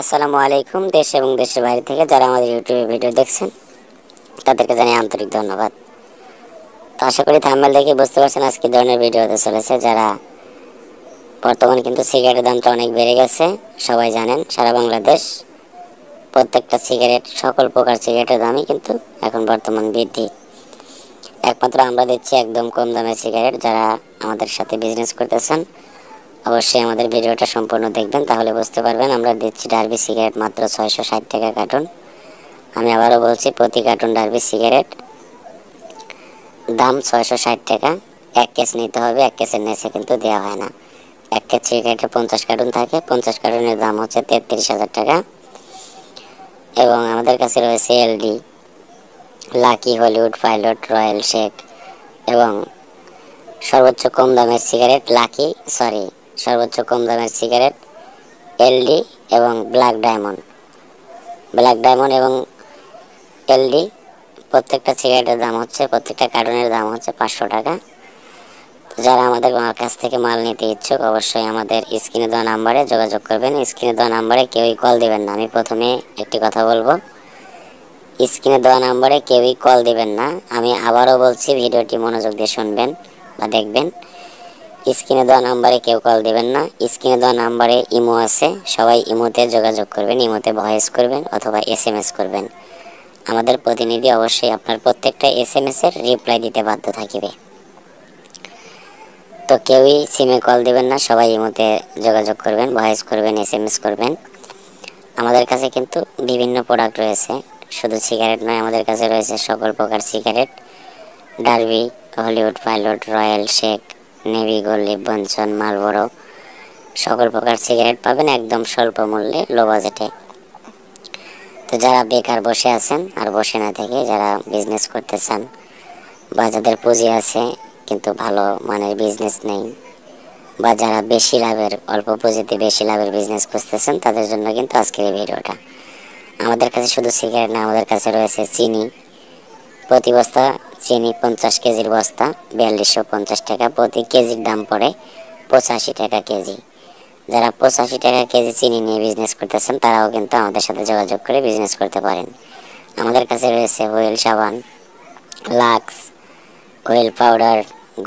আসসালামু আলাইকুম। দেশ এবং দেশের বাইরে থেকে যারা আমাদের ইউটিউবে ভিডিও দেখছেন তাদেরকে জানাই আন্তরিক ধন্যবাদ। তো আশা করি থাম্বনেল দেখে বুঝতে পারছেন আজকে ধরনের ভিডিও হতে চলেছে। যারা বর্তমানে কিন্তু সিগারেটের দামটা অনেক বেড়ে গেছে, সবাই জানেন। সারা বাংলাদেশ প্রত্যেকটা সিগারেট, সকল প্রকার সিগারেটের দামই কিন্তু এখন বর্তমান বৃদ্ধি। একমাত্র আমরা দিচ্ছি একদম কম দামের সিগারেট। যারা আমাদের সাথে বিজনেস করতেছেন অবশ্যই আমাদের ভিডিওটা সম্পূর্ণ দেখবেন, তাহলে বুঝতে পারবেন। আমরা দিচ্ছি ডার্বি সিগারেট মাত্র 660 টাকা কার্টন। আমি আবারও বলছি, প্রতি কার্টন ডার্বি সিগারেট দাম 660 টাকা। এক কেস নিতে হবে, এক কেসের নিচে কিন্তু দেওয়া হয় না। এক কেস সিগারেটে 50 কার্টন থাকে, 50 কার্টনের দাম হচ্ছে 33,000 টাকা। এবং আমাদের কাছে রয়েছে LD, Lucky, Hollywood, Pilot, Royal শেক এবং সর্বোচ্চ কম দামের সিগারেট সর্বোচ্চ কম দামের সিগারেট এলডি এবং ব্ল্যাক ডায়মন্ড এবং এলডি। প্রত্যেকটা সিগারেটের দাম হচ্ছে, প্রত্যেকটা কার্টনের দাম হচ্ছে 500 টাকা। তো যারা আমাদের কাছ থেকে মাল নিতে ইচ্ছুক অবশ্যই আমাদের স্ক্রিনে দেওয়া নাম্বারে যোগাযোগ করবেন। স্ক্রিনে দেওয়া নাম্বারে কেউই কল দিবেন না। আমি প্রথমে একটি কথা বলবো, স্ক্রিনে দেওয়া নাম্বারে কেউই কল দিবেন না। আমি আবারও বলছি, ভিডিওটি মনোযোগ দিয়ে শুনবেন বা দেখবেন। স্ক্রিনে দেওয়া নাম্বারে কেউ কল দিবেন না। স্ক্রিনে দেওয়া নাম্বারে ইমো আছে, সবাই ইমোতে যোগাযোগ করবেন, ইমোতে ভয়েস করবেন অথবা এসএমএস করবেন। আমাদের প্রতিনিধি অবশ্যই আপনার প্রত্যেকটা এসএমএস এর রিপ্লাই দিতে বাধ্য থাকবে। তো কেউই সিমে কল দিবেন না, সবাই ইমোতে যোগাযোগ করবেন, ভয়েস করবেন, এসএমএস করবেন। আমাদের কাছে কিন্তু বিভিন্ন প্রোডাক্ট রয়েছে, শুধু সিগারেট নয়, আমাদের কাছে রয়েছে সকল প্রকার cigarette, Derby, Hollywood, Pilot, Royal শেক, নেভি, গোল্ড, বনসন, মালবরো, সকল প্রকার সিগারেট পাবেন একদম স্বল্প মূল্যে, লো বাজেটে। তো যারা বেকার বসে আছেন আর বসে না থেকে যারা বিজনেস করতে চান বা যাদের পুঁজি আছে কিন্তু ভালো মানের বিজনেস নেই, বা যারা বেশি লাভের, অল্প পুঁজিতে বেশি লাভের বিজনেস করতেছেন, তাদের জন্য কিন্তু আজকের এই ভিডিওটা। আমাদের কাছে শুধু সিগারেট না, আমাদের কাছে রয়েছে চিনি। প্রতি বস্তা চিনি 50 কেজির বস্তা 4250 টাকা। প্রতি কেজির দাম পড়ে 85 টাকা কেজি। যারা 85 টাকা কেজি চিনি নিয়ে বিজনেস করতেছেন তারাও কিন্তু আমাদের সাথে যোগাযোগ করে বিজনেস করতে পারেন। আমাদের কাছে রয়েছে হুইল সাবান, লাক্স, হুইল পাউডার,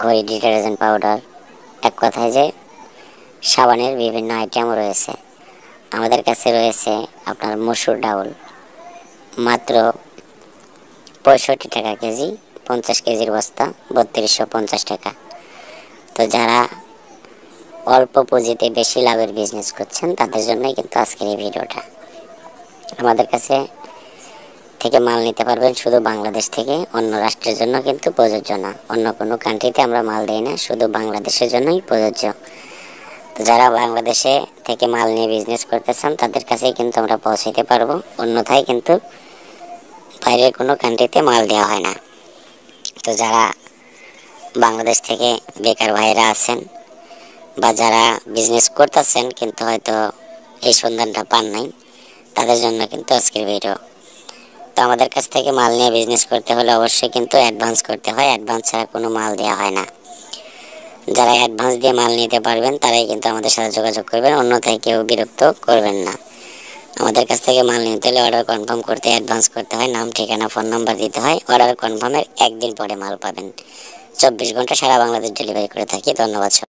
ঘড়ি ডিটারজেন্ট পাউডার, এক কথায় যে সাবানের বিভিন্ন আইটেম রয়েছে। আমাদের কাছে রয়েছে আপনার মসুর ডাউল মাত্র 65 টাকা কেজি, 50 কেজির বস্তা 3250 টাকা। তো যারা অল্প পুঁজিতে বেশি লাভের বিজনেস করছেন তাদের জন্যই কিন্তু আজকের এই ভিডিওটা। আমাদের কাছে থেকে মাল নিতে পারবেন শুধু বাংলাদেশ থেকে, অন্য রাষ্ট্রের জন্য কিন্তু প্রযোজ্য না। অন্য কোনো কান্ট্রিতে আমরা মাল দিই না, শুধু বাংলাদেশের জন্যই প্রযোজ্য। তো যারা বাংলাদেশে থেকে মাল নিয়ে বিজনেস করতে চান তাদের কাছেই কিন্তু আমরা পৌঁছাইতে পারবো, অন্যথায় কিন্তু বাইরের কোনো কান্ট্রিতে মাল দেওয়া হয় না। তো যারা বাংলাদেশ থেকে বেকার ভাইরা আছেন বা যারা বিজনেস করতেছেন কিন্তু হয়তো এই সন্ধানটা পান নাই, তাদের জন্য কিন্তু আজকের ভিডিও। তো আমাদের কাছ থেকে মাল নিয়ে বিজনেস করতে হলে অবশ্যই কিন্তু অ্যাডভান্স করতে হয়, অ্যাডভান্স ছাড়া কোনো মাল দেওয়া হয় না। যারা অ্যাডভান্স দিয়ে মাল নিতে পারবেন তারাই কিন্তু আমাদের সাথে যোগাযোগ করবেন, অন্যথায় কেউ বিরক্ত করবেন না। আমাদের কাছ থেকে মাল নিতে হলে অর্ডার কনফার্ম করতে অ্যাডভান্স করতে হয়, নাম, ঠিকানা, ফোন নাম্বার দিতে হয়। অর্ডার কনফার্মের একদিন পরে মাল পাবেন। 24 ঘন্টা সারা বাংলাদেশ ডেলিভারি করে থাকি। ধন্যবাদ।